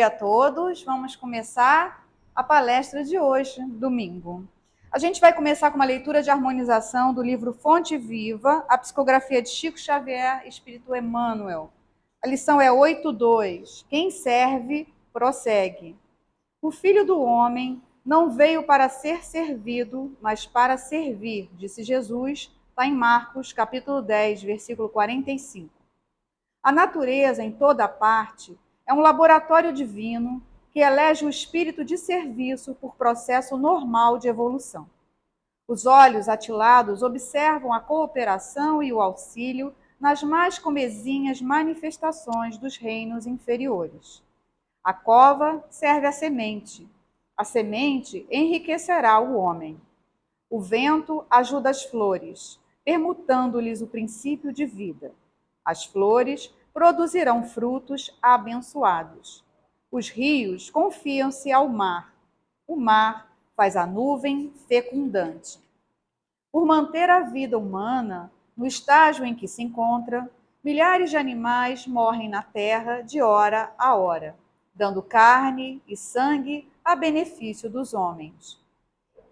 Dia a todos, vamos começar a palestra de hoje, domingo. A gente vai começar com uma leitura de harmonização do livro Fonte Viva, a psicografia de Chico Xavier, Espírito Emmanuel. A lição é 8.2. Quem serve, prossegue. O Filho do Homem não veio para ser servido, mas para servir, disse Jesus, está em Marcos, capítulo 10, versículo 45. A natureza, em toda parte, é um laboratório divino que elege o espírito de serviço por processo normal de evolução. Os olhos atilados observam a cooperação e o auxílio nas mais comezinhas manifestações dos reinos inferiores. A cova serve à semente. A semente enriquecerá o homem. O vento ajuda as flores, permutando-lhes o princípio de vida. As flores produzirão frutos abençoados. Os rios confiam-se ao mar. O mar faz a nuvem fecundante. Por manter a vida humana no estágio em que se encontra, milhares de animais morrem na terra de hora a hora, dando carne e sangue a benefício dos homens.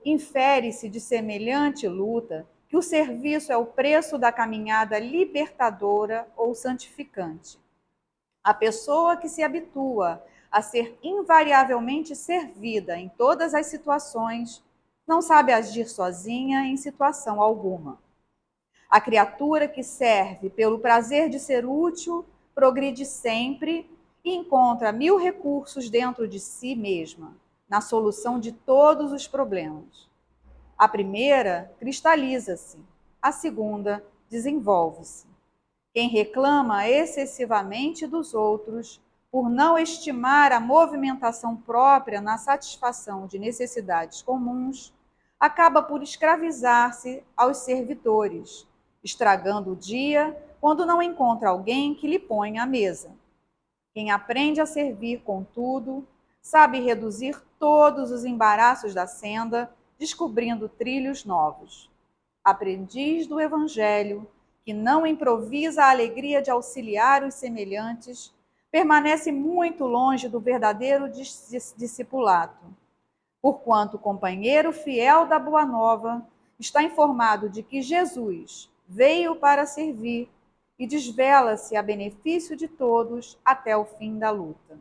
Infere-se de semelhante luta que o serviço é o preço da caminhada libertadora ou santificante. A pessoa que se habitua a ser invariavelmente servida em todas as situações não sabe agir sozinha em situação alguma. A criatura que serve pelo prazer de ser útil progride sempre e encontra 1000 recursos dentro de si mesma, na solução de todos os problemas. A primeira cristaliza-se, a segunda desenvolve-se. Quem reclama excessivamente dos outros, por não estimar a movimentação própria na satisfação de necessidades comuns, acaba por escravizar-se aos servidores, estragando o dia quando não encontra alguém que lhe ponha à mesa. Quem aprende a servir, contudo, sabe reduzir todos os embaraços da senda, descobrindo trilhos novos. Aprendiz do Evangelho, que não improvisa a alegria de auxiliar os semelhantes, permanece muito longe do verdadeiro discipulato, porquanto o companheiro fiel da Boa Nova está informado de que Jesus veio para servir e desvela-se a benefício de todos até o fim da luta.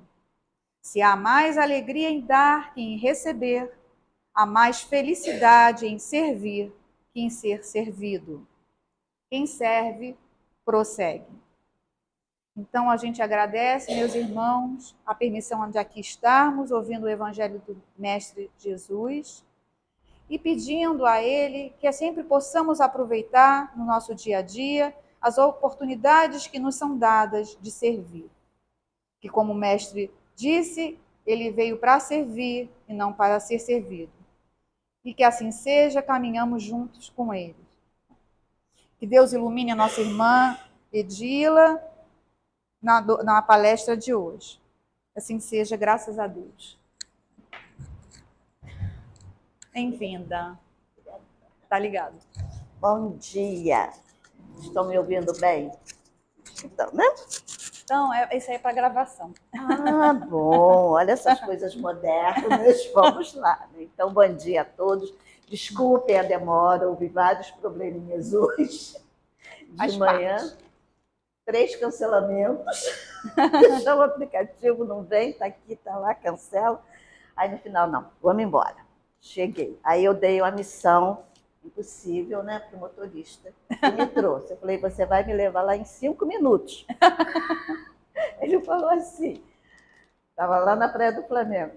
Se há mais alegria em dar que em receber, há mais felicidade em servir que em ser servido. Quem serve, prossegue. Então, a gente agradece, meus irmãos, a permissão de aqui estarmos, ouvindo o Evangelho do Mestre Jesus e pedindo a Ele que sempre possamos aproveitar no nosso dia a dia as oportunidades que nos são dadas de servir. Que, como o Mestre disse, Ele veio para servir e não para ser servido. E que assim seja, caminhamos juntos com Ele. Que Deus ilumine a nossa irmã Edila na palestra de hoje. Assim seja, graças a Deus. Bem-vinda. Tá ligado? Bom dia. Estão me ouvindo bem? Então, né? Então, isso aí é para gravação. Ah, bom. Olha essas coisas modernas. Vamos lá. Então, bom dia a todos. Desculpem a demora, houve vários probleminhas hoje. De manhã, 3 cancelamentos. Deixar o aplicativo, não vem, está aqui, está lá, cancela. Aí no final, não, vamos embora. Cheguei. Aí eu dei uma missão impossível, né, para o motorista que me trouxe. Eu falei, você vai me levar lá em 5 minutos. Ele falou assim, estava lá na Praia do Flamengo,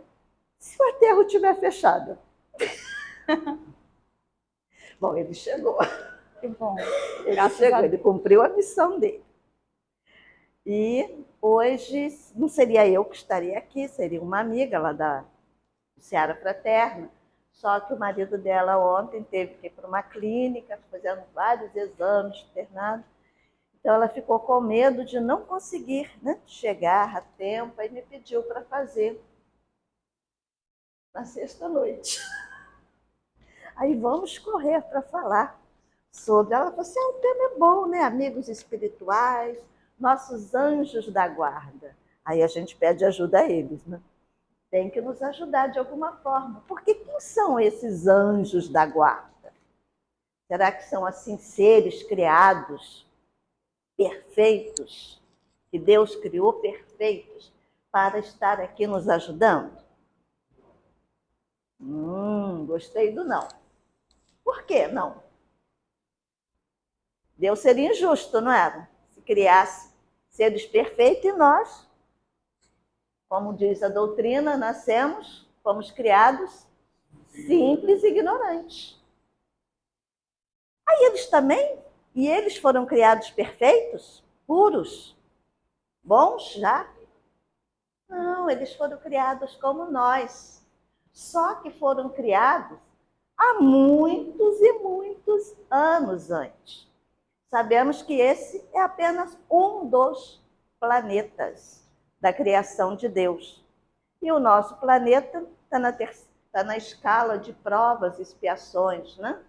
se o aterro estiver fechado. Bom, ele chegou. Que bom. Ele chegou, ele cumpriu a missão dele. E hoje não seria eu que estaria aqui, seria uma amiga lá da Seara Fraterna. Só que o marido dela ontem teve que ir para uma clínica, fazendo vários exames, internado. Então ela ficou com medo de não conseguir, né, chegar a tempo, e me pediu para fazer na sexta-noite. Aí vamos correr para falar sobre. Ela falou assim, o tema é bom, né? Amigos espirituais, nossos anjos da guarda. Aí a gente pede ajuda a eles, né? Tem que nos ajudar de alguma forma. Porque quem são esses anjos da guarda? Será que são assim seres criados, perfeitos, que Deus criou perfeitos para estar aqui nos ajudando? Gostei do não. Por que não? Deus seria injusto, não era? Se criasse seres perfeitos e nós, como diz a doutrina, nascemos, fomos criados simples e ignorantes. Aí eles também, e eles foram criados perfeitos, puros, bons já? Não, eles foram criados como nós. Só que foram criados há muitos e muitos anos antes. Sabemos que esse é apenas um dos planetas da criação de Deus. E o nosso planeta está na escala de provas e expiações, né?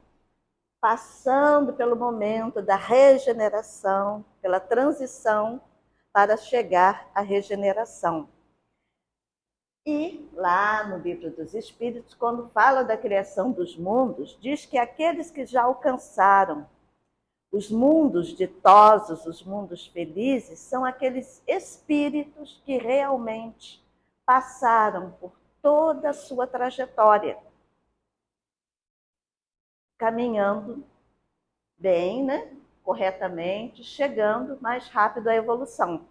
Passando pelo momento da regeneração, pela transição para chegar à regeneração. E lá no Livro dos Espíritos, quando fala da criação dos mundos, diz que aqueles que já alcançaram os mundos ditosos, os mundos felizes, são aqueles espíritos que realmente passaram por toda a sua trajetória, caminhando bem, né? Corretamente, chegando mais rápido à evolução.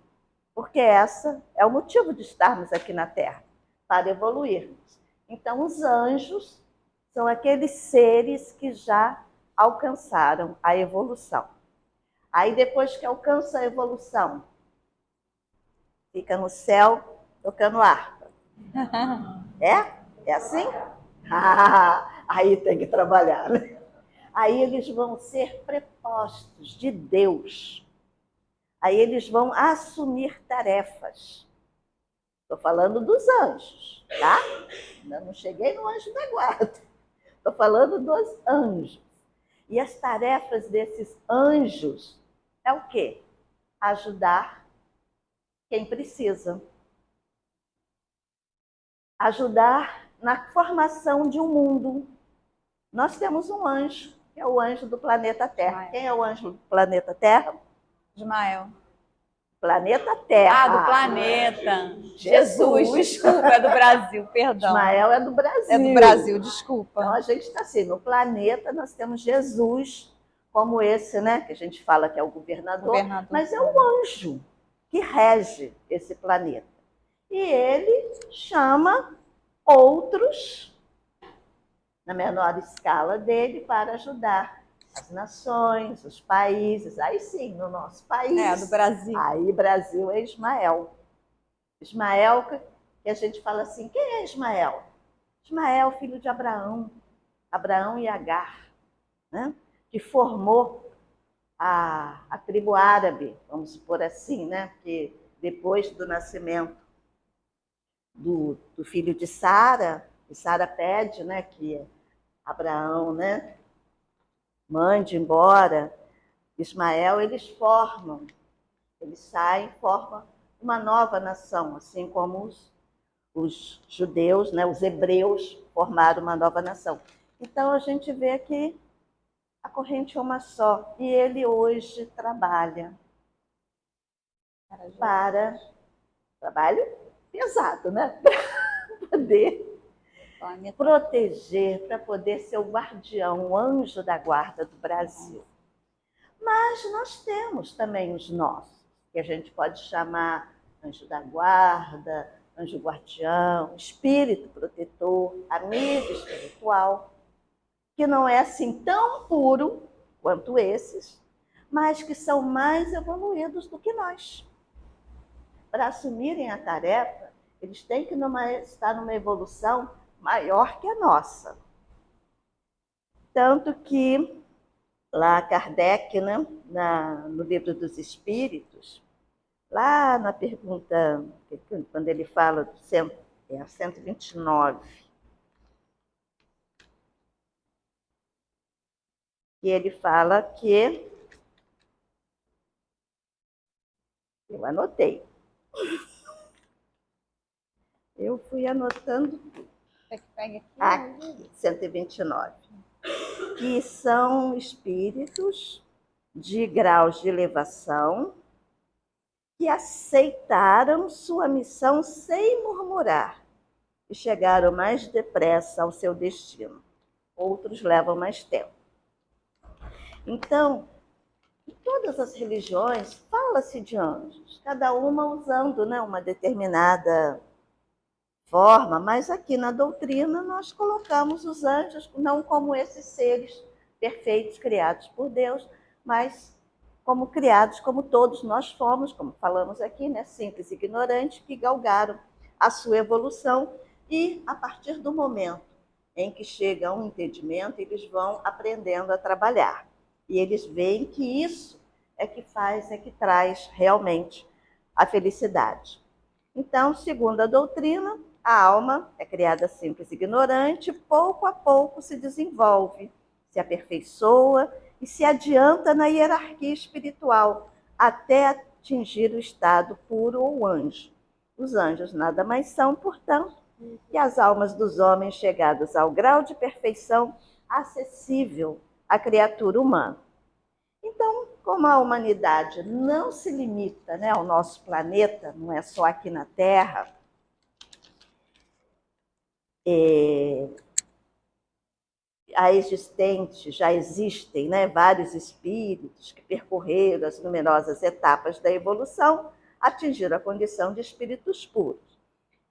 Porque essa é o motivo de estarmos aqui na Terra, para evoluirmos. Então, os anjos são aqueles seres que já alcançaram a evolução. Aí, depois que alcança a evolução, fica no céu tocando harpa. É? É assim? Aí tem que trabalhar, né? Aí eles vão ser prepostos de Deus. Aí eles vão assumir tarefas. Estou falando dos anjos, tá? Ainda não cheguei no anjo da guarda. Estou falando dos anjos. E as tarefas desses anjos é o quê? Ajudar quem precisa. Ajudar na formação de um mundo. Nós temos um anjo, que é o anjo do planeta Terra. Ismael. Quem é o anjo do planeta Terra? Ismael. Planeta Terra. Ah, do planeta. Jesus. Desculpa, é do Brasil, perdão. Ismael é do Brasil. É do Brasil, desculpa. Então a gente está assim, no planeta nós temos Jesus, como esse, né? Que a gente fala que é o governador. Mas é um anjo que rege esse planeta. E ele chama outros, na menor escala dele, para ajudar as nações, os países. Aí sim, no nosso país. É, do Brasil. Aí Brasil é Ismael. Ismael, que a gente fala assim, quem é Ismael? Ismael, filho de Abraão. Abraão e Agar, né? Que formou a tribo árabe, vamos supor assim, né? Porque depois do nascimento do filho de Sara, e Sara pede, né, que Abraão, né, mande embora Ismael, eles formam, eles saem, formam uma nova nação, assim como os judeus, né, os hebreus formaram uma nova nação. Então a gente vê que a corrente é uma só, e ele hoje trabalha para trabalho pesado, né? Para poder proteger, para poder ser o guardião, o anjo da guarda do Brasil. Mas nós temos também os nossos, que a gente pode chamar anjo da guarda, anjo guardião, espírito protetor, amigo espiritual, que não é assim tão puro quanto esses, mas que são mais evoluídos do que nós. Para assumirem a tarefa, eles têm que estar numa evolução maior que a nossa. Tanto que lá Kardec, né, no Livro dos Espíritos, lá na pergunta, quando ele fala do 129, e ele fala que, eu anotei, Eu fui anotando Quer que pegue aqui? aqui, 129, que são espíritos de graus de elevação que aceitaram sua missão sem murmurar e chegaram mais depressa ao seu destino. Outros levam mais tempo. Então, em todas as religiões fala-se de anjos, cada uma usando, né, uma determinada forma, mas aqui na doutrina nós colocamos os anjos não como esses seres perfeitos criados por Deus, mas como criados, como todos nós fomos, como falamos aqui, né, simples e ignorantes, que galgaram a sua evolução e, a partir do momento em que chega a um entendimento, eles vão aprendendo a trabalhar. E eles veem que isso é que faz, é que traz realmente a felicidade. Então, segundo a doutrina, a alma é criada simples e ignorante, pouco a pouco se desenvolve, se aperfeiçoa e se adianta na hierarquia espiritual, até atingir o estado puro ou anjo. Os anjos nada mais são, portanto, que as almas dos homens chegados ao grau de perfeição acessível à criatura humana. Então, como a humanidade não se limita, né, ao nosso planeta, não é só aqui na Terra, já existem, né, vários espíritos que percorreram as numerosas etapas da evolução, atingiram a condição de espíritos puros.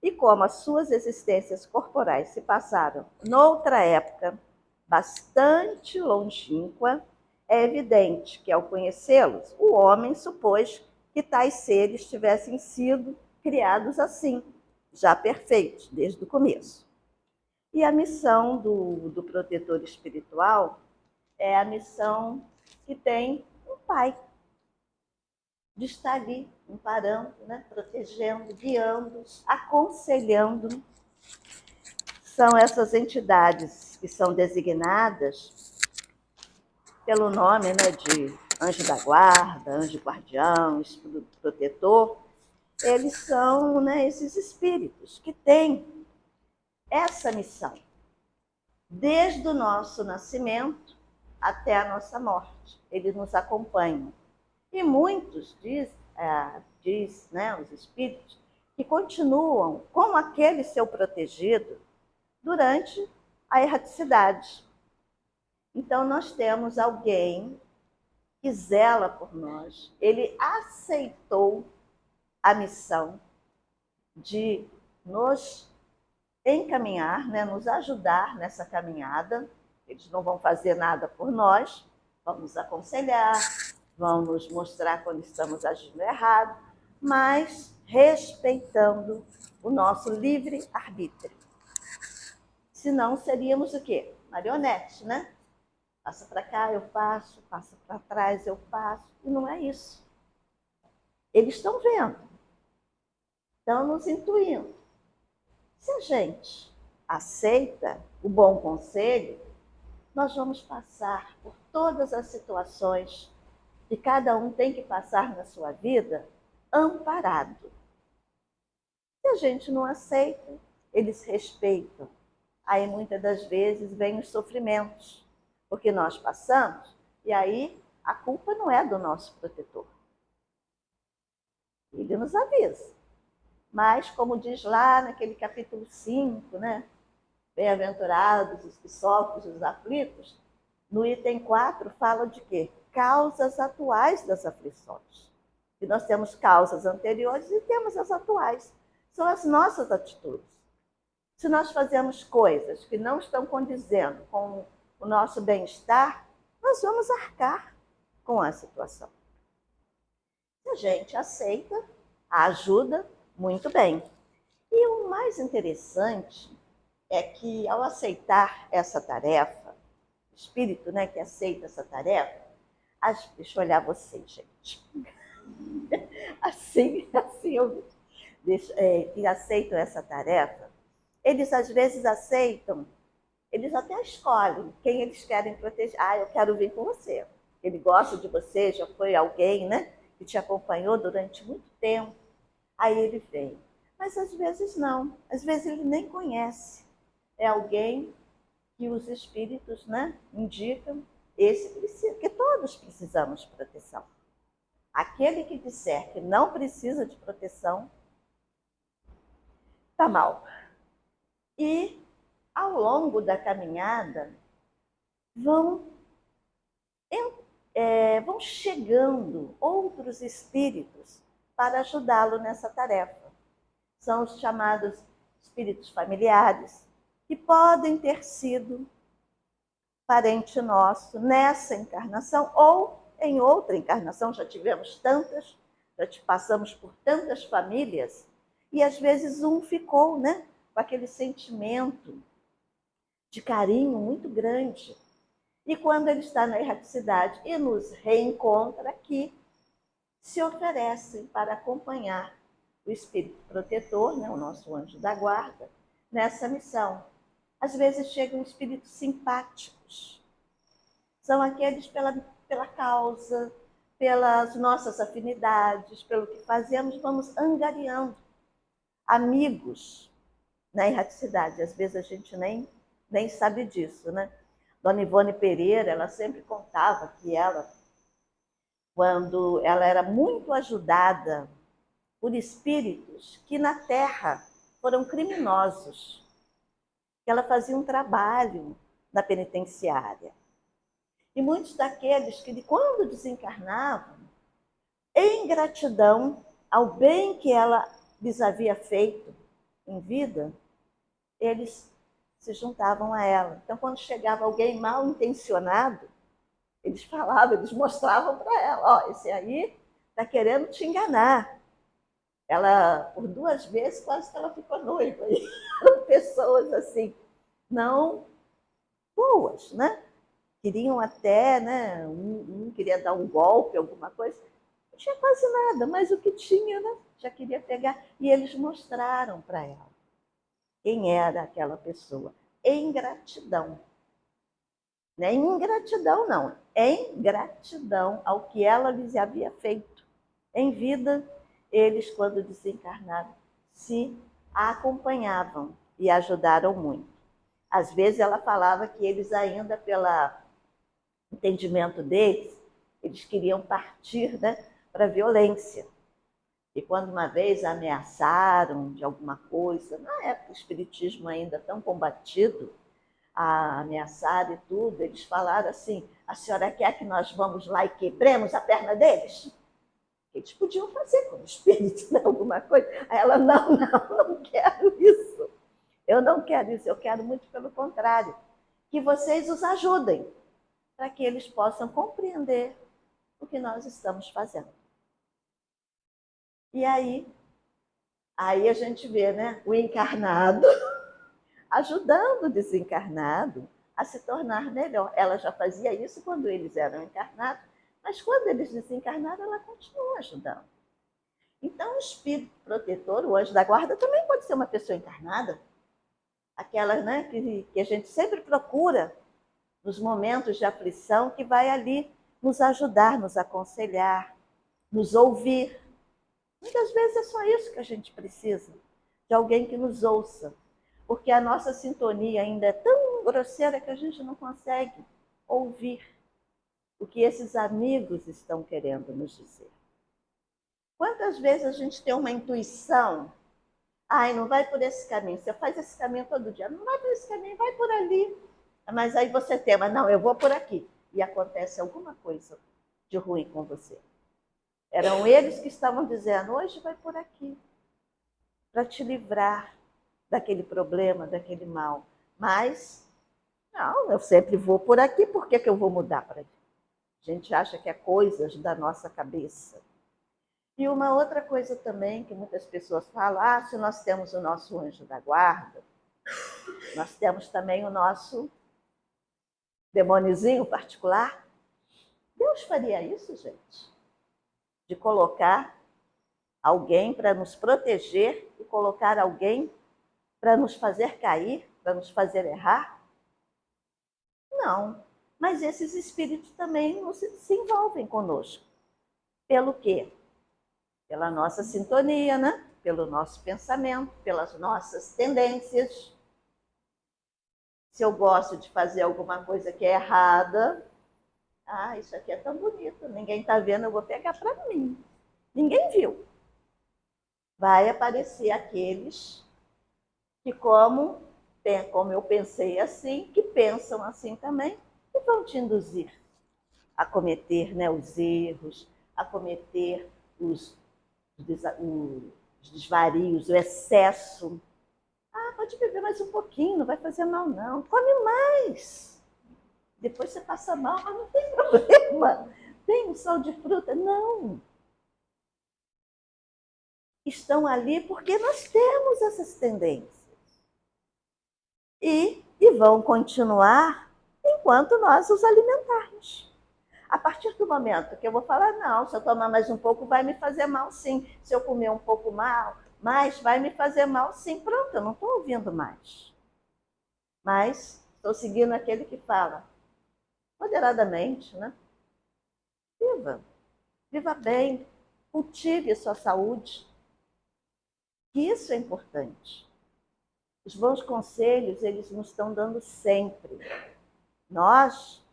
E como as suas existências corporais se passaram noutra época bastante longínqua, é evidente que, ao conhecê-los, o homem supôs que tais seres tivessem sido criados assim, já perfeitos, desde o começo. E a missão do protetor espiritual é a missão que tem um pai, de estar ali, amparando, né, protegendo, guiando, aconselhando. São essas entidades que são designadas pelo nome, né, de anjo da guarda, anjo guardião, espírito protetor. Eles são, né, esses espíritos que têm essa missão, desde o nosso nascimento até a nossa morte. Eles nos acompanham. E muitos diz, né, os espíritos, que continuam com aquele seu protegido durante a erraticidade. Então, nós temos alguém que zela por nós. Ele aceitou a missão de nos encaminhar, né, nos ajudar nessa caminhada. Eles não vão fazer nada por nós, vão nos aconselhar, vão nos mostrar quando estamos agindo errado, mas respeitando o nosso livre-arbítrio. Senão seríamos o quê? Marionetes, né? Passa para cá, eu passo, passa para trás, eu passo. E não é isso. Eles estão vendo, estão nos intuindo. Se a gente aceita o bom conselho, nós vamos passar por todas as situações que cada um tem que passar na sua vida amparado. Se a gente não aceita, eles respeitam. Aí muitas das vezes vêm os sofrimentos, porque nós passamos, e aí a culpa não é do nosso protetor. Ele nos avisa. Mas, como diz lá naquele capítulo 5, né? Bem-aventurados os que sofrem, os aflitos, no item 4 fala de quê? Causas atuais das aflições. E nós temos causas anteriores e temos as atuais. São as nossas atitudes. Se nós fazemos coisas que não estão condizendo com o nosso bem-estar, nós vamos arcar com a situação. Se a gente aceita a ajuda, muito bem. E o mais interessante é que, ao aceitar essa tarefa, o espírito, né, que aceita essa tarefa, deixa eu olhar vocês, gente. assim que aceitam essa tarefa, eles às vezes aceitam, eles até escolhem quem eles querem proteger. Ah, eu quero vir com você. Ele gosta de você, já foi alguém, né, que te acompanhou durante muito tempo. Aí ele vem. Mas às vezes não, às vezes ele nem conhece. É alguém que os espíritos, né, indicam, esse precisa, porque todos precisamos de proteção. Aquele que disser que não precisa de proteção, está mal. E ao longo da caminhada vão chegando outros espíritos para ajudá-lo nessa tarefa. São os chamados espíritos familiares, que podem ter sido parente nosso nessa encarnação ou em outra encarnação. Já tivemos tantas, já passamos por tantas famílias, e às vezes um ficou, né, com aquele sentimento de carinho muito grande. E quando ele está na erraticidade e nos reencontra aqui, se oferecem para acompanhar o espírito protetor, né, o nosso anjo da guarda, nessa missão. Às vezes chegam espíritos simpáticos. São aqueles pela causa, pelas nossas afinidades, pelo que fazemos, vamos angariando amigos na erraticidade. Às vezes a gente nem sabe disso, né? Dona Ivone Pereira, ela sempre contava que ela, quando ela era muito ajudada por espíritos que na Terra foram criminosos, que ela fazia um trabalho na penitenciária. E muitos daqueles que, quando desencarnavam, em gratidão ao bem que ela lhes havia feito em vida, eles se juntavam a ela. Então, quando chegava alguém mal intencionado, eles falavam, eles mostravam para ela, ó, esse aí está querendo te enganar. Ela, por 2 vezes, quase que ela ficou noiva. E eram pessoas assim, não boas, né? Queriam até, né? Um queria dar um golpe, alguma coisa. Não tinha quase nada, mas o que tinha, né? Já queria pegar. E eles mostraram para ela quem era aquela pessoa, em gratidão. Não é ingratidão, não. Em gratidão ao que ela lhes havia feito. Em vida, eles, quando desencarnaram, se acompanhavam e ajudaram muito. Às vezes ela falava que eles ainda, pelo entendimento deles, eles queriam partir, né, para a violência. E quando uma vez ameaçaram de alguma coisa, na época o espiritismo ainda tão combatido, a ameaçar e tudo, eles falaram assim, a senhora quer que nós vamos lá e quebremos a perna deles? Eles podiam fazer como espírito, né, alguma coisa. Aí ela, não quero isso. Eu não quero isso, eu quero muito pelo contrário. Que vocês os ajudem, para que eles possam compreender o que nós estamos fazendo. E aí a gente vê, né, o encarnado ajudando o desencarnado a se tornar melhor. Ela já fazia isso quando eles eram encarnados, mas quando eles desencarnaram, ela continua ajudando. Então, o espírito protetor, o anjo da guarda, também pode ser uma pessoa encarnada. Aquela, né, que a gente sempre procura nos momentos de aflição, que vai ali nos ajudar, nos aconselhar, nos ouvir. Muitas vezes é só isso que a gente precisa, de alguém que nos ouça, porque a nossa sintonia ainda é tão grosseira que a gente não consegue ouvir o que esses amigos estão querendo nos dizer. Quantas vezes a gente tem uma intuição, ai, não vai por esse caminho, você faz esse caminho todo dia, não vai por esse caminho, vai por ali. Mas aí você tema, não, eu vou por aqui. E acontece alguma coisa de ruim com você. Eram eles que estavam dizendo, hoje vai por aqui, para te livrar daquele problema, daquele mal. Mas, não, eu sempre vou por aqui, por que eu vou mudar para aqui? A gente acha que é coisas da nossa cabeça. E uma outra coisa também que muitas pessoas falam, se nós temos o nosso anjo da guarda, nós temos também o nosso demôniozinho particular. Deus faria isso, gente? De colocar alguém para nos proteger e colocar alguém para nos fazer cair, para nos fazer errar? Não. Mas esses espíritos também se envolvem conosco. Pelo quê? Pela nossa sintonia, né? pelo nosso pensamento, pelas nossas tendências. Se eu gosto de fazer alguma coisa que é errada, isso aqui é tão bonito, ninguém está vendo, eu vou pegar para mim. Ninguém viu. Vai aparecer aqueles que, como eu pensei assim, que pensam assim também, e vão te induzir a cometer, né, os erros, a cometer os desvarios, o excesso. Pode beber mais um pouquinho, não vai fazer mal não. Come mais. Depois você passa mal, mas não tem problema. Tem um sal de fruta? Não. Estão ali porque nós temos essas tendências. E vão continuar enquanto nós os alimentarmos. A partir do momento que eu vou falar, não, se eu tomar mais um pouco vai me fazer mal sim. Se eu comer um pouco mais vai me fazer mal sim. Pronto, eu não estou ouvindo mais. Mas estou seguindo aquele que fala moderadamente, né? Viva bem, cultive a sua saúde. Isso é importante. Os bons conselhos, eles nos estão dando sempre. Nós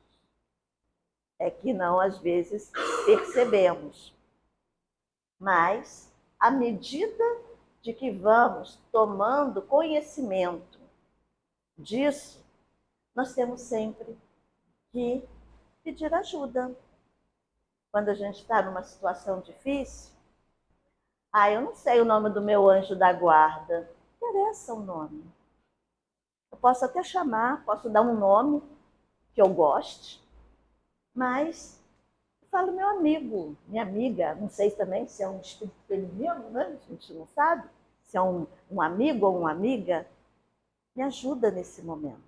é que não, às vezes, percebemos. Mas, à medida de que vamos tomando conhecimento disso, nós temos sempre que pedir ajuda. Quando a gente está numa situação difícil, eu não sei o nome do meu anjo da guarda. Não interessa o nome. Eu posso até chamar, posso dar um nome que eu goste, mas eu falo meu amigo, minha amiga, não sei também se é um espírito feminino, né? A gente não sabe, se é um amigo ou uma amiga, me ajuda nesse momento.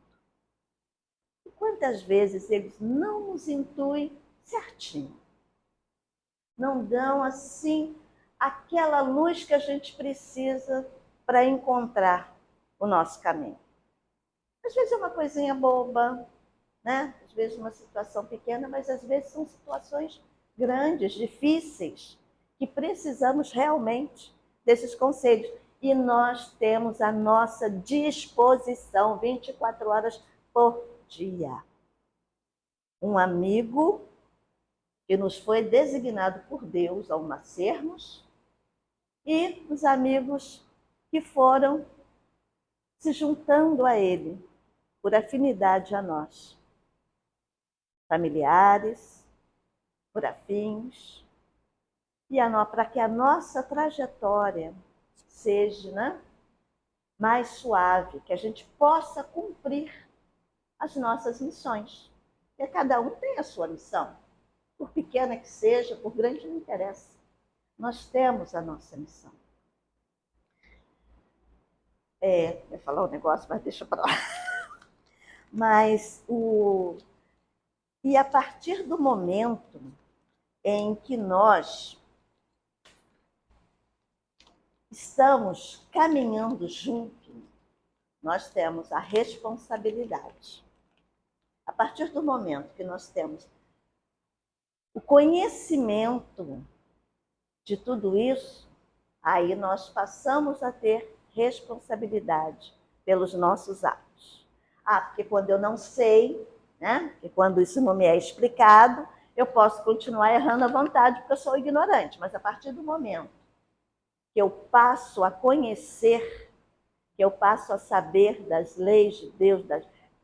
E quantas vezes eles não nos intuem certinho, não dão assim aquela luz que a gente precisa para encontrar o nosso caminho. Às vezes é uma coisinha boba, né? Às vezes uma situação pequena, mas às vezes são situações grandes, difíceis, que precisamos realmente desses conselhos. E nós temos à nossa disposição 24 horas por dia. Um amigo que nos foi designado por Deus ao nascermos e os amigos que foram se juntando a Ele por afinidade a nós. Familiares, por afins, e para que a nossa trajetória seja, né, mais suave, que a gente possa cumprir as nossas missões. Porque cada um tem a sua missão, por pequena que seja, por grande não interessa. Nós temos a nossa missão. Eu ia falar um negócio, mas deixa para lá. E a partir do momento em que nós estamos caminhando junto, nós temos a responsabilidade. A partir do momento que nós temos o conhecimento de tudo isso, aí nós passamos a ter responsabilidade pelos nossos atos. Porque quando eu não sei, né? E quando isso não me é explicado, eu posso continuar errando à vontade porque eu sou ignorante. Mas a partir do momento que eu passo a conhecer, que eu passo a saber das leis de Deus,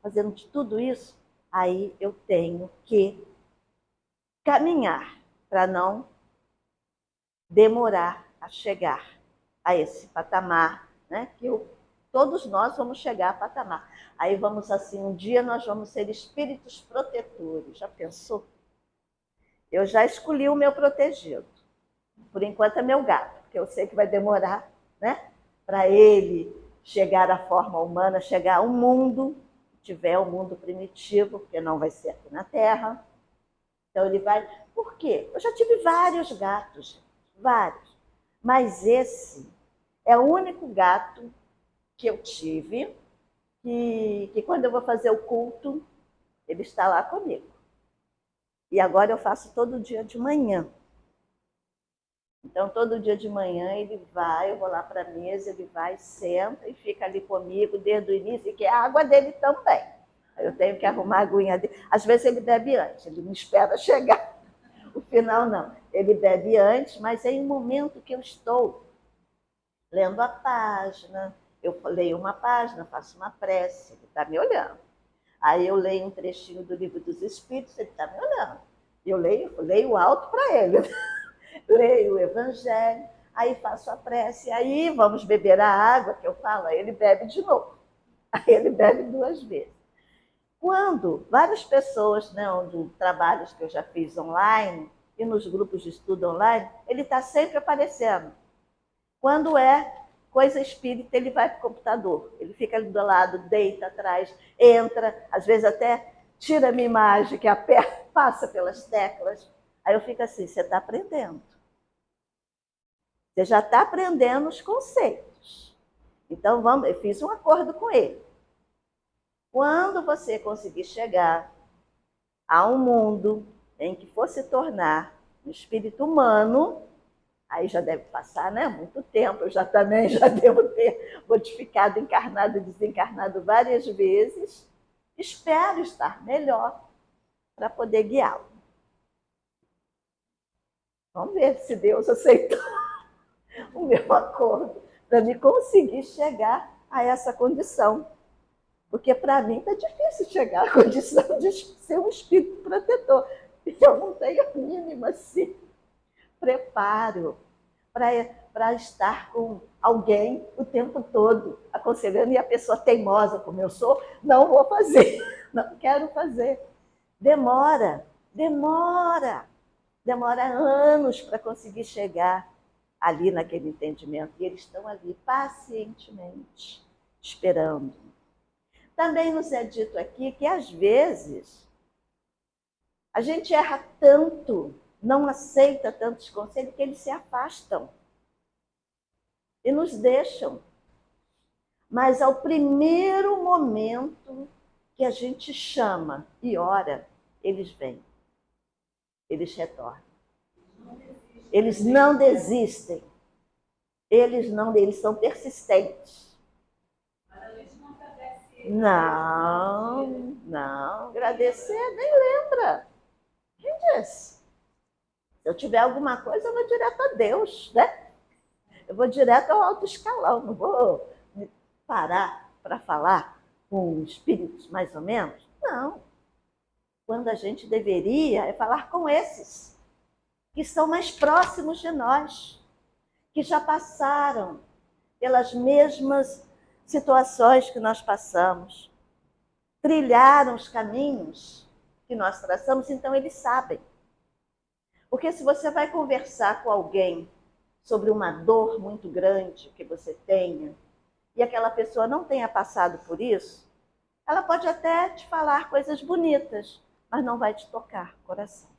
fazendo de tudo isso, aí eu tenho que caminhar para não demorar a chegar a esse patamar, né? Que todos nós vamos chegar a patamar. Aí vamos assim, um dia nós vamos ser espíritos protetores. Já pensou? Eu já escolhi o meu protegido. Por enquanto é meu gato, porque eu sei que vai demorar, né? Para ele chegar à forma humana, chegar ao mundo, tiver o mundo primitivo, porque não vai ser aqui na Terra. Então ele vai... Por quê? Eu já tive vários gatos, vários. Mas esse é o único gato que eu tive que quando eu vou fazer o culto, ele está lá comigo. E agora eu faço todo dia de manhã. Então, todo dia de manhã ele vai, eu vou lá para a mesa, ele vai, senta e fica ali comigo desde o início, que é a água dele também. Eu tenho que arrumar a aguinha dele. Às vezes ele bebe antes, ele não espera chegar o final, não. Ele bebe antes, mas é em um momento que eu estou lendo a página, eu leio uma página, faço uma prece, ele está me olhando. Aí eu leio um trechinho do Livro dos Espíritos, ele está me olhando. Eu leio alto para ele. Leio o Evangelho, aí faço a prece, aí vamos beber a água, que eu falo, aí ele bebe de novo. Aí ele bebe 2 vezes. Quando várias pessoas, né, onde trabalhos que eu já fiz online, e nos grupos de estudo online, ele está sempre aparecendo. Quando é coisa espírita, ele vai para o computador. Ele fica ali do lado, deita atrás, entra, às vezes até tira a minha imagem, que aperta, passa pelas teclas. Aí eu fico assim, você está aprendendo. Você já está aprendendo os conceitos. Então, eu fiz um acordo com ele. Quando você conseguir chegar a um mundo em que for se tornar um espírito humano, aí já deve passar, né, muito tempo, eu já também já devo ter modificado, encarnado e desencarnado várias vezes. Espero estar melhor para poder guiá-lo. Vamos ver se Deus aceitou o meu acordo para me conseguir chegar a essa condição. Porque para mim está difícil chegar à condição de ser um espírito protetor. Eu não tenho a mínima assim, preparo para estar com alguém o tempo todo, aconselhando, e a pessoa teimosa como eu sou, não vou fazer, não quero fazer. Demora anos para conseguir chegar ali naquele entendimento. E eles estão ali pacientemente, esperando. Também nos é dito aqui que, às vezes, a gente erra tanto, não aceita tantos conselhos, que eles se afastam e nos deixam. Mas ao primeiro momento que a gente chama e ora, eles vêm, eles retornam. Eles não desistem, eles são persistentes. Não, agradecer nem lembra. Quem disse? Se eu tiver alguma coisa, eu vou direto a Deus, né? Eu vou direto ao alto escalão, não vou parar para falar com espíritos mais ou menos. Não. Quando a gente deveria é falar com esses, que estão mais próximos de nós, que já passaram pelas mesmas situações que nós passamos, trilharam os caminhos que nós traçamos, então eles sabem. Porque se você vai conversar com alguém sobre uma dor muito grande que você tenha, e aquela pessoa não tenha passado por isso, ela pode até te falar coisas bonitas, mas não vai te tocar o coração.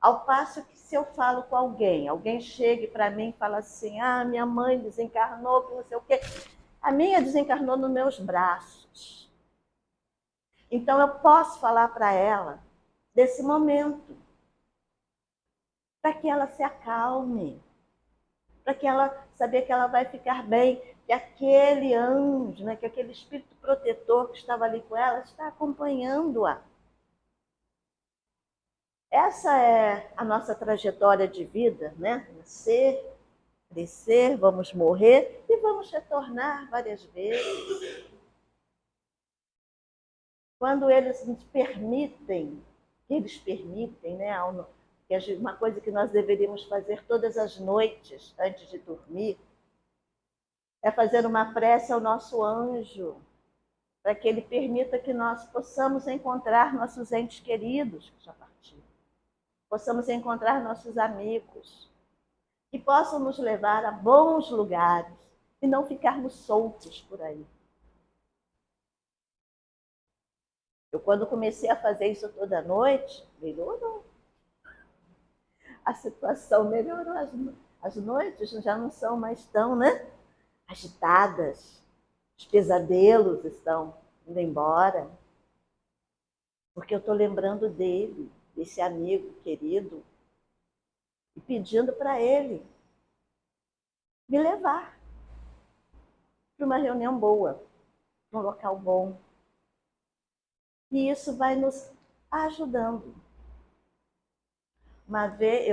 Ao passo que se eu falo com alguém chegue para mim e fala assim, minha mãe desencarnou, que não sei o quê. A minha desencarnou nos meus braços. Então eu posso falar para ela desse momento, para que ela se acalme, para que ela saber que ela vai ficar bem, que aquele anjo, né, que aquele espírito protetor que estava ali com ela está acompanhando-a. Essa é a nossa trajetória de vida, né? Nascer, crescer, vamos morrer e vamos retornar várias vezes. Quando eles nos permitem, né? Uma coisa que nós deveríamos fazer todas as noites antes de dormir é fazer uma prece ao nosso anjo, para que ele permita que nós possamos encontrar nossos entes queridos que já partiram, possamos encontrar nossos amigos, que possam nos levar a bons lugares e não ficarmos soltos por aí. Eu, quando comecei a fazer isso toda noite, melhorou. A situação melhorou. As noites já não são mais tão, né, agitadas. Os pesadelos estão indo embora. Porque eu estou lembrando dele, desse amigo querido. e pedindo para ele me levar para uma reunião boa, para um local bom. E isso vai nos ajudando. Uma vez,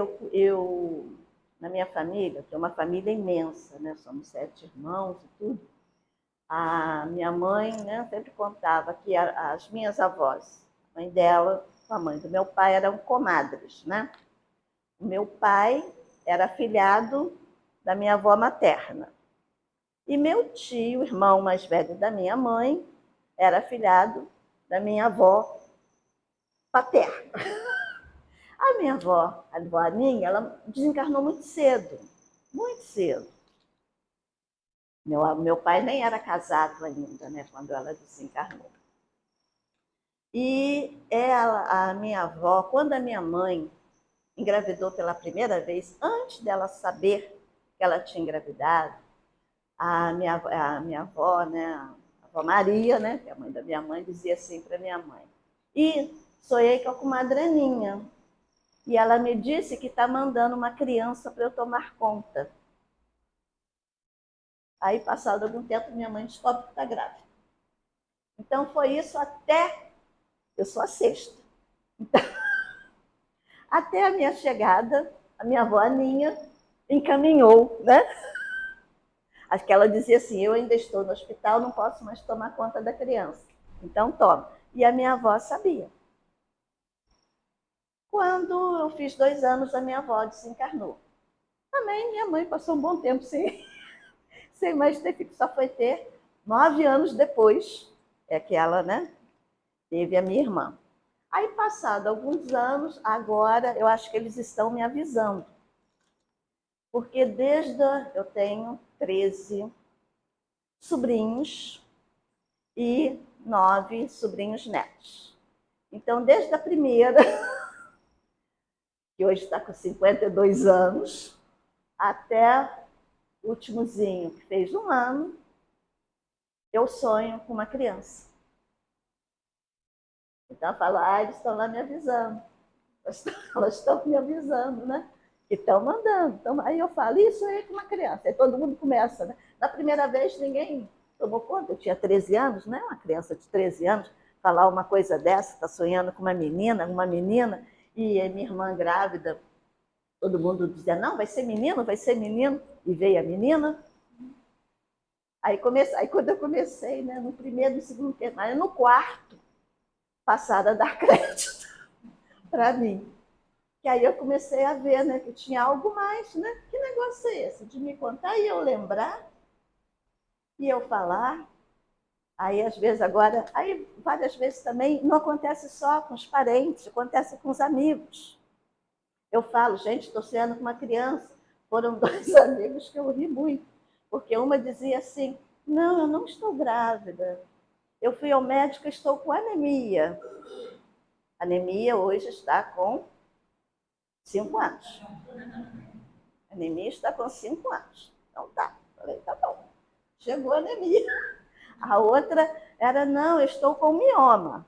na minha família, tenho uma família imensa, né? Somos 7 irmãos e tudo. A minha mãe, né, sempre contava que as minhas avós, a mãe dela, a mãe do meu pai, eram comadres, né? O meu pai era afilhado da minha avó materna. E meu tio, irmão mais velho da minha mãe, era afilhado da minha avó paterna. A minha avó, a avó Aninha, ela desencarnou muito cedo, muito cedo. Meu pai nem era casado ainda, né, quando ela desencarnou. E ela, a minha avó, quando a minha mãe engravidou pela primeira vez, antes dela saber que ela tinha engravidado, a minha avó, né, a avó Maria, né, que é a mãe da minha mãe, dizia assim para minha mãe: e sonhei com a comadre Aninha. E ela me disse que está mandando uma criança para eu tomar conta. Aí, passado algum tempo, minha mãe descobre que está grávida. Então, foi isso até... Eu sou a sexta. Então, até a minha chegada, a minha avó Aninha encaminhou, né? Acho que ela dizia assim: eu ainda estou no hospital, não posso mais tomar conta da criança. Então, toma. E a minha avó sabia. Quando eu fiz 2 anos, a minha avó desencarnou. Também minha mãe passou um bom tempo sem mais ter filho, só foi ter 9 anos depois, é que ela, né, teve a minha irmã. Aí, passado alguns anos, agora eu acho que eles estão me avisando. Porque eu tenho 13 sobrinhos e 9 sobrinhos netos. Então, desde a primeira, que hoje está com 52 anos, até o últimozinho, que fez 1 ano, eu sonho com uma criança. Então, eu falo: eles estão lá me avisando. Elas estão me avisando, né? Que estão mandando. Então, aí eu falo: isso aí com uma criança. Aí todo mundo começa, né? Na primeira vez, ninguém tomou conta. Eu tinha 13 anos, né? Uma criança de 13 anos, falar uma coisa dessa, está sonhando com uma menina, e a minha irmã grávida, todo mundo dizia: não, vai ser menino, e veio a menina. Aí quando eu comecei, né, no primeiro, no segundo, mas no quarto, passaram a dar crédito para mim. Que aí eu comecei a ver, né, que tinha algo mais, né? Que negócio é esse? De me contar e eu lembrar, e eu falar. Aí, às vezes, várias vezes também, não acontece só com os parentes, acontece com os amigos. Eu falo: gente, estou sonhando com uma criança. Foram 2 amigos que eu ri muito, porque uma dizia assim: não, eu não estou grávida. Eu fui ao médico e estou com anemia. Anemia hoje está com 5 anos. A anemia está com 5 anos. Então tá. Falei: tá bom. Chegou a anemia. A outra era: não, eu estou com mioma.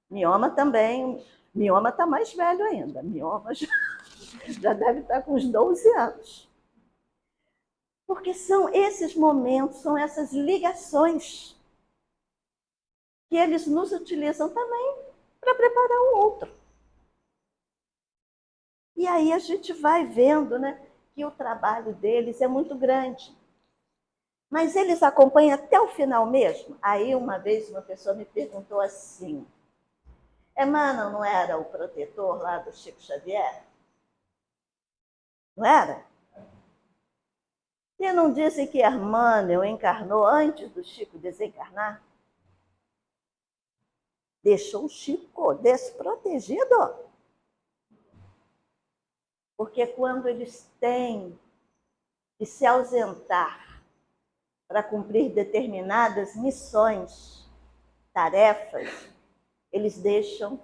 Mioma também. Mioma está mais velho ainda. Mioma já deve estar com uns 12 anos. Porque são esses momentos, são essas ligações que eles nos utilizam também para preparar o outro. E aí a gente vai vendo, né, que o trabalho deles é muito grande. Mas eles acompanham até o final mesmo? Aí, uma vez, uma pessoa me perguntou assim: Emmanuel não era o protetor lá do Chico Xavier? Não era? E não disse que Emmanuel encarnou antes do Chico desencarnar? Deixou o Chico desprotegido. Porque quando eles têm que se ausentar para cumprir determinadas missões, tarefas, eles deixam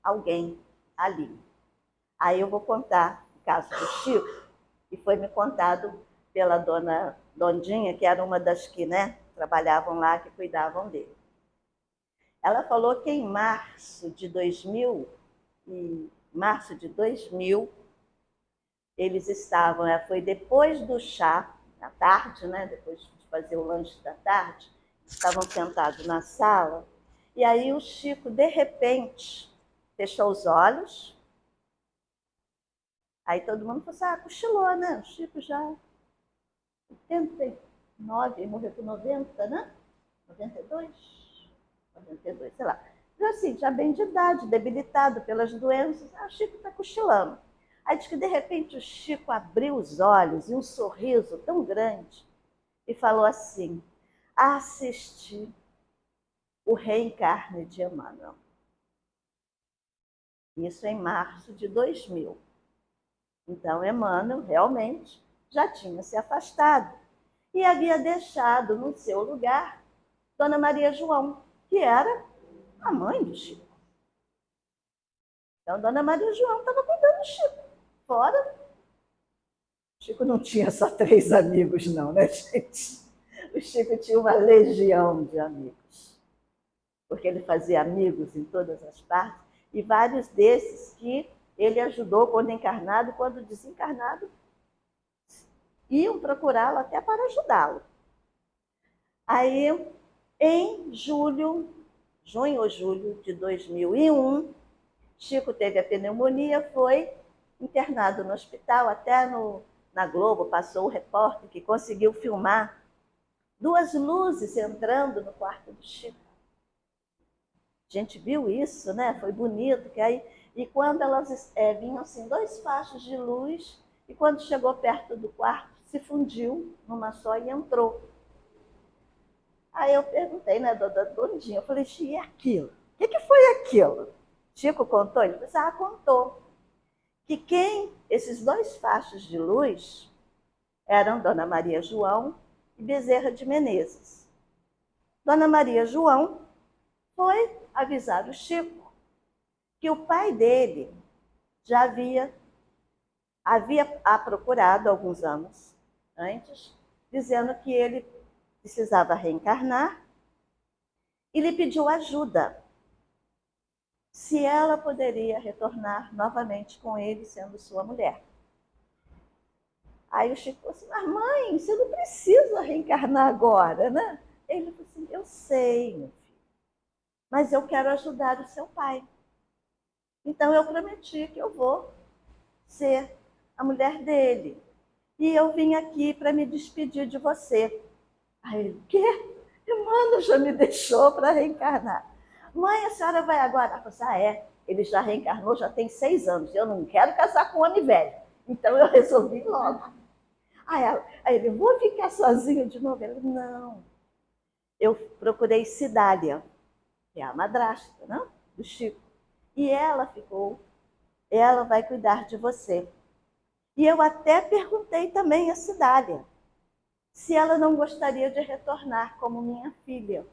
alguém ali. Aí eu vou contar o caso do Chico, que foi me contado pela dona Dondinha, que era uma das que, né, trabalhavam lá, que cuidavam dele. Ela falou que em março de 2000, eles estavam, foi depois do chá, à tarde, né? Depois de fazer o lanche da tarde, estavam sentados na sala, e aí o Chico, de repente, fechou os olhos, aí todo mundo falou assim, cochilou, né? O Chico já 89, ele morreu com 90, né? 92? 92, sei lá. Já assim, já bem de idade, debilitado pelas doenças, o Chico está cochilando. Aí diz que de repente o Chico abriu os olhos e um sorriso tão grande e falou assim, assisti o reencarne de Emmanuel. Isso em março de 2000. Então, Emmanuel realmente já tinha se afastado e havia deixado no seu lugar Dona Maria João, que era a mãe do Chico. Então, Dona Maria João estava cuidando do Chico. Fora, o Chico não tinha só 3 amigos, não, né, gente? O Chico tinha uma legião de amigos, porque ele fazia amigos em todas as partes, e vários desses que ele ajudou quando encarnado, quando desencarnado, iam procurá-lo até para ajudá-lo. Aí, em junho ou julho de 2001, Chico teve a pneumonia, foi internado no hospital, até na Globo passou o repórter que conseguiu filmar 2 luzes entrando no quarto do Chico. A gente viu isso, né? Foi bonito. Que aí, e quando elas vinham assim, 2 fachos de luz, e quando chegou perto do quarto, se fundiu numa só e entrou. Aí eu perguntei, né, da Dondinha, eu falei, e aquilo? O que foi aquilo? Chico contou? Ele disse, contou. Que esses 2 fachos de luz eram Dona Maria João e Bezerra de Menezes. Dona Maria João foi avisar o Chico que o pai dele já havia procurado alguns anos antes, dizendo que ele precisava reencarnar e lhe pediu ajuda, se ela poderia retornar novamente com ele, sendo sua mulher. Aí o Chico falou assim, mas mãe, você não precisa reencarnar agora, né? Ele falou assim, eu sei, meu filho, mas eu quero ajudar o seu pai. Então eu prometi que eu vou ser a mulher dele. E eu vim aqui para me despedir de você. Aí ele, o quê? Emmanuel já me deixou para reencarnar. Mãe, a senhora vai agora? Ela falou assim, ele já reencarnou, já tem 6 anos. Eu não quero casar com um homem velho. Então eu resolvi logo. Aí ele, vou ficar sozinho de novo? Ele, não. Eu procurei Cidália, que é a madrasta, né, do Chico. E ela vai cuidar de você. E eu até perguntei também a Cidália se ela não gostaria de retornar como minha filha.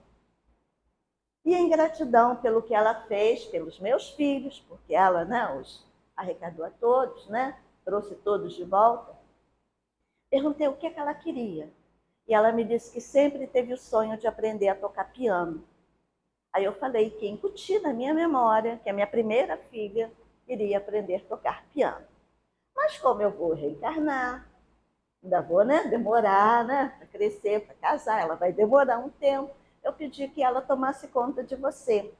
E em gratidão pelo que ela fez pelos meus filhos, porque ela, né, os arrecadou a todos, né, trouxe todos de volta, perguntei o que ela queria. E ela me disse que sempre teve o sonho de aprender a tocar piano. Aí eu falei que incuti na minha memória que a minha primeira filha iria aprender a tocar piano. Mas como eu vou reencarnar, ainda vou, né, demorar, né, para crescer, para casar, ela vai demorar um tempo, eu pedi que ela tomasse conta de você.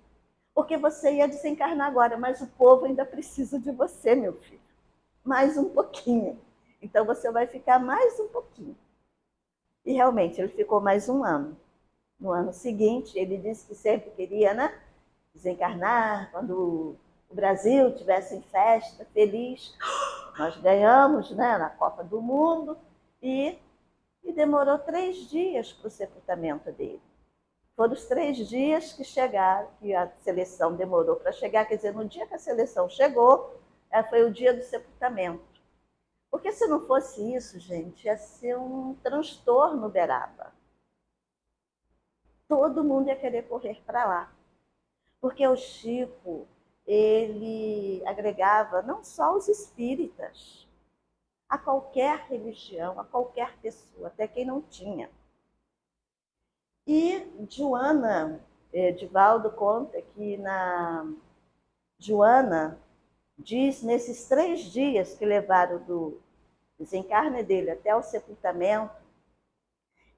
Porque você ia desencarnar agora, mas o povo ainda precisa de você, meu filho. Mais um pouquinho. Então você vai ficar mais um pouquinho. E realmente, ele ficou mais um ano. No ano seguinte, ele disse que sempre queria, né, desencarnar, quando o Brasil tivesse em festa, feliz. Nós ganhamos, né, na Copa do Mundo e demorou 3 dias para o sepultamento dele. Foram os 3 dias que chegaram, que a seleção demorou para chegar, quer dizer, no dia que a seleção chegou, foi o dia do sepultamento. Porque se não fosse isso, gente, ia ser um transtorno Uberaba. Todo mundo ia querer correr para lá. Porque o Chico, ele agregava não só os espíritas, a qualquer religião, a qualquer pessoa, até quem não tinha. E Joana, Divaldo conta que Joana diz, nesses 3 dias que levaram desencarne dele até o sepultamento,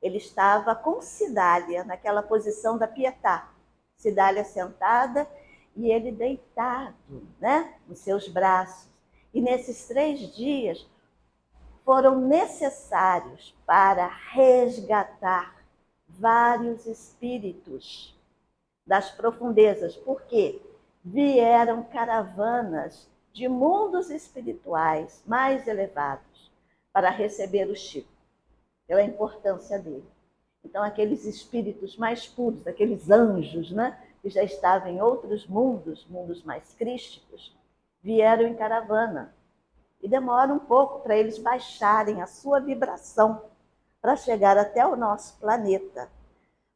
ele estava com Cidália, naquela posição da Pietà. Cidália sentada e ele deitado, né, nos seus braços. E nesses 3 dias foram necessários para resgatar vários espíritos das profundezas, porque vieram caravanas de mundos espirituais mais elevados para receber o Chico, pela importância dele. Então, aqueles espíritos mais puros, aqueles anjos, né, que já estavam em outros mundos, mundos mais crísticos, vieram em caravana. E demora um pouco para eles baixarem a sua vibração para chegar até o nosso planeta.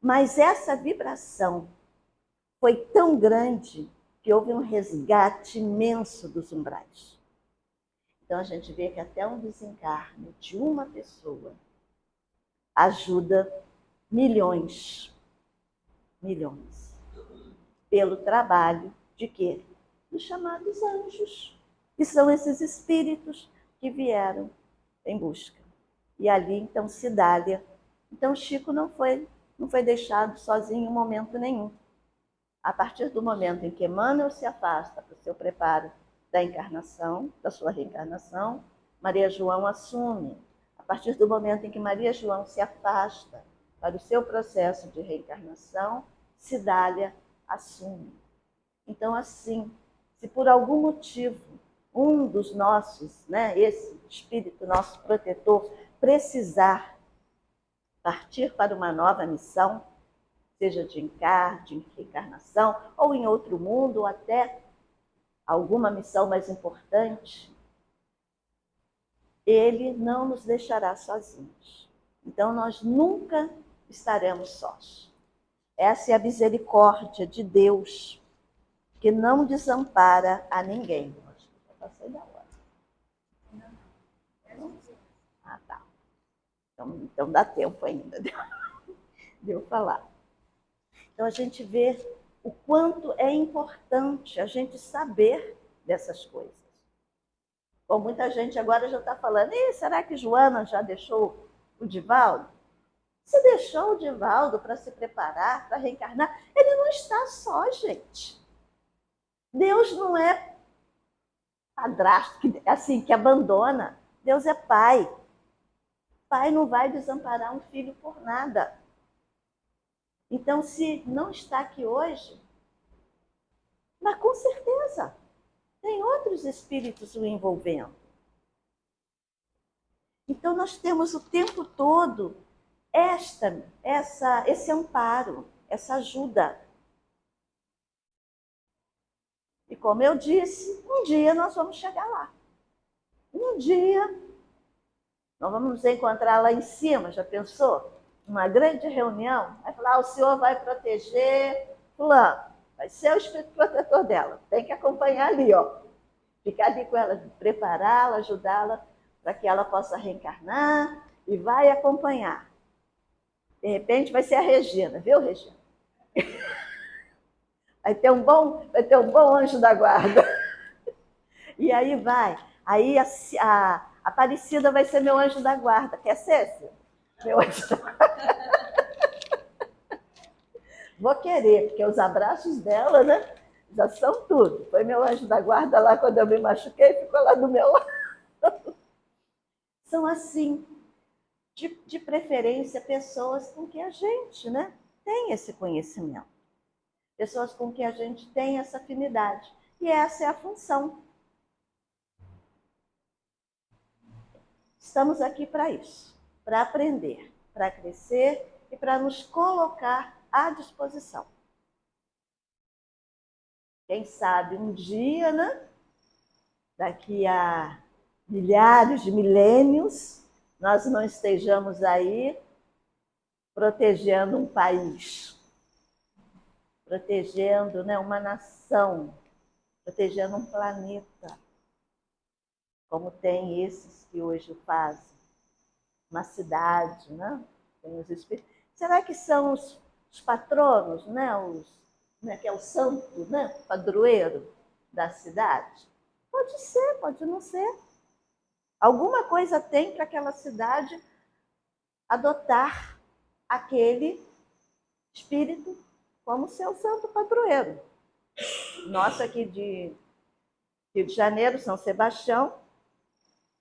Mas essa vibração foi tão grande que houve um resgate imenso dos umbrais. Então, a gente vê que até um desencarne de uma pessoa ajuda milhões, pelo trabalho de quê? Dos chamados anjos, que são esses espíritos que vieram em busca. E ali, então, Cidália. Então, Chico não foi deixado sozinho em momento nenhum. A partir do momento em que Emmanuel se afasta para o seu preparo da encarnação, da sua reencarnação, Maria João assume. A partir do momento em que Maria João se afasta para o seu processo de reencarnação, Cidália assume. Então, assim, se por algum motivo um dos nossos, né, esse espírito nosso protetor, precisar partir para uma nova missão, seja de reencarnação, ou em outro mundo, ou até alguma missão mais importante, ele não nos deixará sozinhos. Então, nós nunca estaremos sós. Essa é a misericórdia de Deus, que não desampara a ninguém. Acho que já passei da hora. Ah, tá. Então dá tempo ainda de eu falar. Então, a gente vê o quanto é importante a gente saber dessas coisas. Bom, muita gente agora já está falando, será que Joana já deixou o Divaldo? Se deixou o Divaldo para se preparar, para reencarnar, ele não está só, gente. Deus não é padrasto, assim, que abandona. Deus é pai. Pai não vai desamparar um filho por nada. Então, se não está aqui hoje, mas com certeza tem outros espíritos o envolvendo. Então, nós temos o tempo todo esse amparo, essa ajuda. E como eu disse, um dia nós vamos chegar lá. Um dia nós vamos nos encontrar lá em cima, já pensou? Uma grande reunião, vai falar, o senhor vai proteger fulano, vai ser o espírito protetor dela, tem que acompanhar ali, ó. Ficar ali com ela, prepará-la, ajudá-la para que ela possa reencarnar e vai acompanhar. De repente vai ser a Regina, viu, Regina? Vai ter um bom anjo da guarda. E aí vai. Aí a Aparecida vai ser meu anjo da guarda. Quer ser, Cícero? Meu anjo da guarda. Vou querer, porque os abraços dela, né, já são tudo. Foi meu anjo da guarda lá quando eu me machuquei, ficou lá do meu lado. São assim, de preferência, pessoas com que a gente, né, tem esse conhecimento. Pessoas com que a gente tem essa afinidade. E essa é a função. Estamos aqui para isso, para aprender, para crescer e para nos colocar à disposição. Quem sabe um dia, né, daqui a milhares de milênios, nós não estejamos aí protegendo um país, protegendo, né, uma nação, protegendo um planeta, como tem esses que hoje fazem, uma cidade, né? Tem os espíritos. Será que são os patronos, né? Que é o santo, né? Padroeiro da cidade? Pode ser, pode não ser. Alguma coisa tem para aquela cidade adotar aquele espírito como seu santo padroeiro. Nosso aqui de Rio de Janeiro, São Sebastião,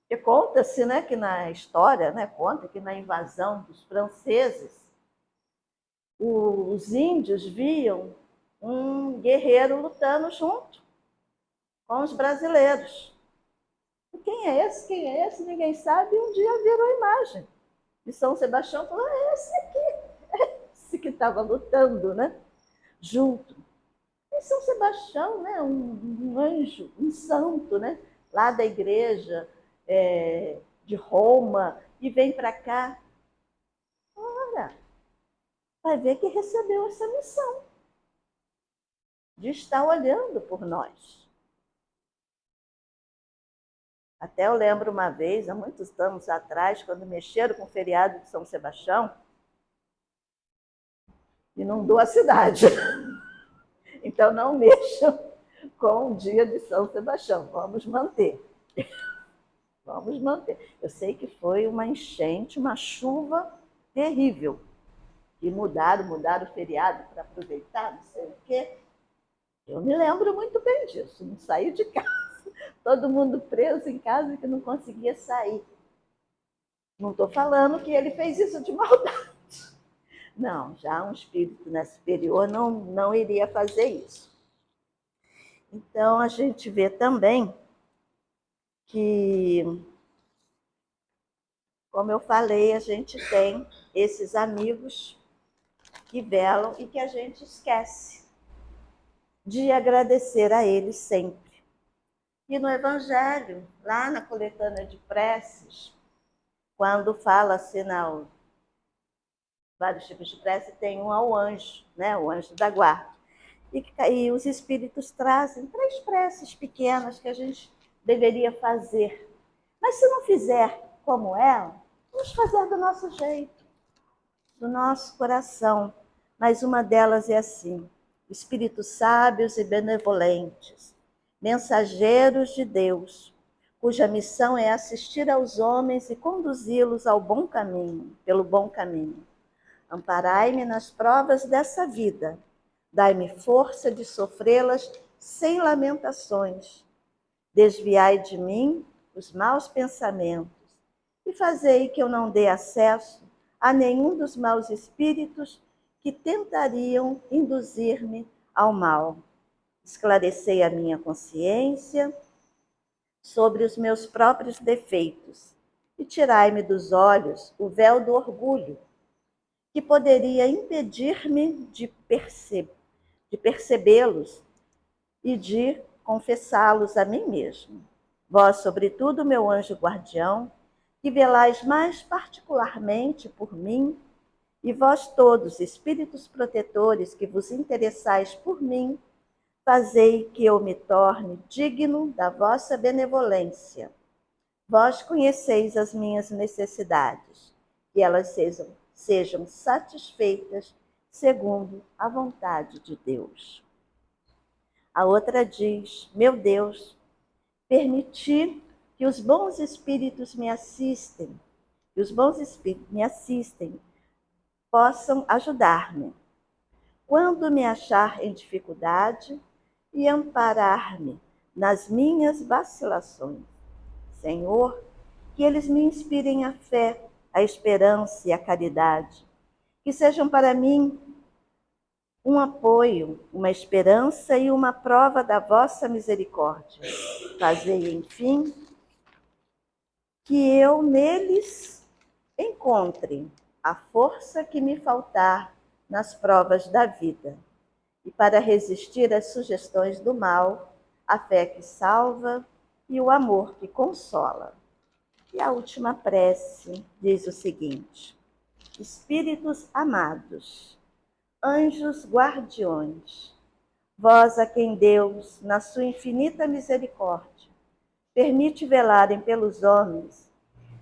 que conta-se, né, que na história, né, conta que na invasão dos franceses, os índios viam um guerreiro lutando junto com os brasileiros. E quem é esse? Quem é esse? Ninguém sabe. E um dia viram a imagem de São Sebastião e falaram: é esse aqui, esse que estava lutando, né, junto. E São Sebastião, né, um anjo, um santo, né, lá da igreja de Roma, e vem para cá. Ora, vai ver que recebeu essa missão de estar olhando por nós. Até eu lembro uma vez, há muitos anos atrás, quando mexeram com o feriado de São Sebastião, inundou a cidade. Então não mexam com o dia de São Sebastião. Vamos manter. Vamos manter. Eu sei que foi uma enchente, uma chuva terrível. E mudaram o feriado para aproveitar, não sei o quê. Eu me lembro muito bem disso. Não saí de casa. Todo mundo preso em casa que não conseguia sair. Não estou falando que ele fez isso de maldade. Não, já um espírito superior não iria fazer isso. Então, a gente vê também que, como eu falei, a gente tem esses amigos que velam e que a gente esquece de agradecer a eles sempre. E no Evangelho, lá na coletânea de preces, quando fala-se vários tipos de prece, tem um ao anjo, né, o anjo da guarda. E os espíritos trazem 3 preces pequenas que a gente deveria fazer. Mas se não fizer como ela, vamos fazer do nosso jeito, do nosso coração. Mas uma delas é assim: espíritos sábios e benevolentes, mensageiros de Deus, cuja missão é assistir aos homens e conduzi-los ao bom caminho, pelo bom caminho. Amparai-me nas provas dessa vida, dai-me força de sofrê-las sem lamentações. Desviai de mim os maus pensamentos e fazei que eu não dê acesso a nenhum dos maus espíritos que tentariam induzir-me ao mal. Esclarecei a minha consciência sobre os meus próprios defeitos e tirai-me dos olhos o véu do orgulho, que poderia impedir-me de percebê-los e de confessá-los a mim mesmo. Vós, sobretudo, meu anjo guardião, que velais mais particularmente por mim, e vós todos, espíritos protetores, que vos interessais por mim, fazei que eu me torne digno da vossa benevolência. Vós conheceis as minhas necessidades, que elas sejam satisfeitas segundo a vontade de Deus. A outra diz: meu Deus, permiti que os bons espíritos me assistem, possam ajudar-me quando me achar em dificuldade e amparar-me nas minhas vacilações. Senhor, que eles me inspirem a fé, a esperança e a caridade, que sejam para mim um apoio, uma esperança e uma prova da vossa misericórdia. Fazei, enfim, que eu neles encontre a força que me faltar nas provas da vida, e para resistir às sugestões do mal, a fé que salva e o amor que consola. E a última prece diz o seguinte: espíritos amados, anjos guardiões, vós a quem Deus, na sua infinita misericórdia, permite velarem pelos homens,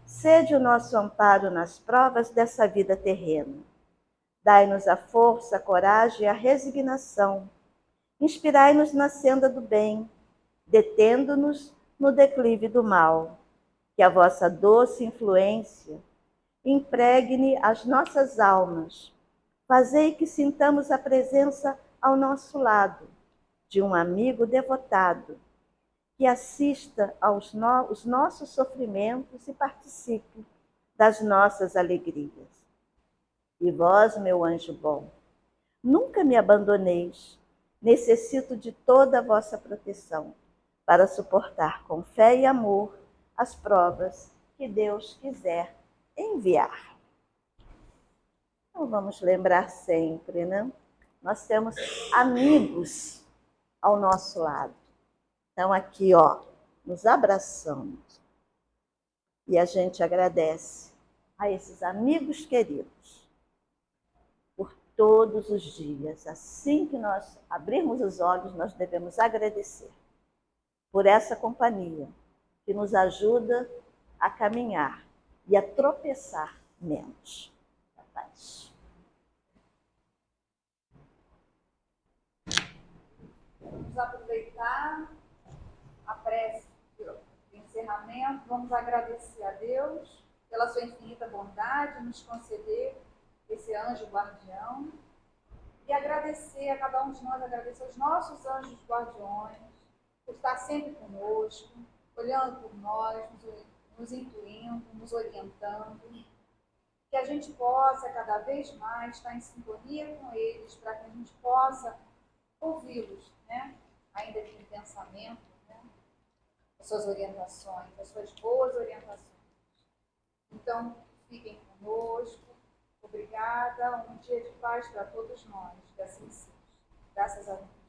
sede o nosso amparo nas provas dessa vida terrena. Dai-nos a força, a coragem e a resignação. Inspirai-nos na senda do bem, detendo-nos no declive do mal. Que a vossa doce influência impregne as nossas almas. Fazei que sintamos a presença ao nosso lado de um amigo devotado, que assista aos nossos sofrimentos e participe das nossas alegrias. E vós, meu anjo bom, nunca me abandoneis. Necessito de toda a vossa proteção para suportar com fé e amor as provas que Deus quiser enviar. Então vamos lembrar sempre, né? Nós temos amigos ao nosso lado. Então aqui, ó, nos abraçamos e a gente agradece a esses amigos queridos por todos os dias. Assim que nós abrirmos os olhos, nós devemos agradecer por essa companhia que nos ajuda a caminhar e a tropeçar menos. Paz. Vamos aproveitar a prece de encerramento. Vamos agradecer a Deus pela sua infinita bondade, nos conceder esse anjo guardião. E agradecer a cada um de nós, agradecer aos nossos anjos guardiões, por estar sempre conosco, olhando por nós, nos intuindo, nos orientando. Que a gente possa cada vez mais estar em sintonia com eles, para que a gente possa ouvi-los, né? Ainda que em pensamento, né? As suas orientações, as suas boas orientações. Então, fiquem conosco. Obrigada. Um dia de paz para todos nós. Que assim seja. Graças a Deus.